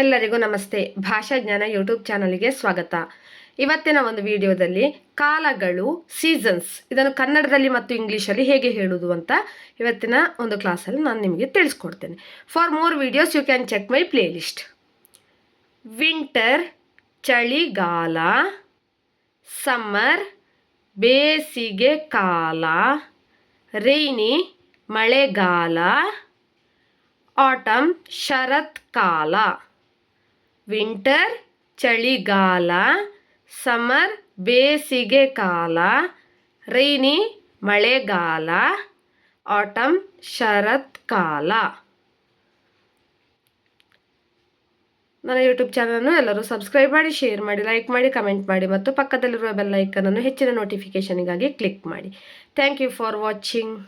ಎಲ್ಲರಿಗೂ ನಮಸ್ತೆ. ಭಾಷಾಜ್ಞಾನ ಯೂಟ್ಯೂಬ್ ಚಾನಲ್ಗೆ ಸ್ವಾಗತ. ಇವತ್ತಿನ ಒಂದು ವಿಡಿಯೋದಲ್ಲಿ ಕಾಲಗಳು, ಸೀಸನ್ಸ್, ಇದನ್ನು ಕನ್ನಡದಲ್ಲಿ ಮತ್ತು ಇಂಗ್ಲೀಷಲ್ಲಿ ಹೇಗೆ ಹೇಳುವುದು ಅಂತ ಇವತ್ತಿನ ಒಂದು ಕ್ಲಾಸಲ್ಲಿ ನಾನು ನಿಮಗೆ ತಿಳಿಸ್ಕೊಡ್ತೇನೆ. For more videos you can check my playlist. Winter ಚಳಿಗಾಲ, ಸಮ್ಮರ್ ಬೇಸಿಗೆ ಕಾಲ, ರೈನಿ ಮಳೆಗಾಲ, ಆಟಮ್ ಶರತ್ಕಾಲ. ವಿಂಟರ್ ಚಳಿಗಾಲ, ಸಮರ್ ಬೇಸಿಗೆ ಕಾಲ, ರೈನಿ ಮಳೆಗಾಲ, ಆಟಮ್ ಶರತ್ಕಾಲ. ನನ್ನ ಯೂಟ್ಯೂಬ್ ಚಾನಲನ್ನು ಎಲ್ಲರೂ ಸಬ್ಸ್ಕ್ರೈಬ್ ಮಾಡಿ, ಶೇರ್ ಮಾಡಿ, ಲೈಕ್ ಮಾಡಿ, ಕಮೆಂಟ್ ಮಾಡಿ ಮತ್ತು ಪಕ್ಕದಲ್ಲಿರುವ ಬೆಲ್ ಐಕನನ್ನು ಹೆಚ್ಚಿನ ನೋಟಿಫಿಕೇಷನ್ಗಾಗಿ ಕ್ಲಿಕ್ ಮಾಡಿ. Thank you for watching.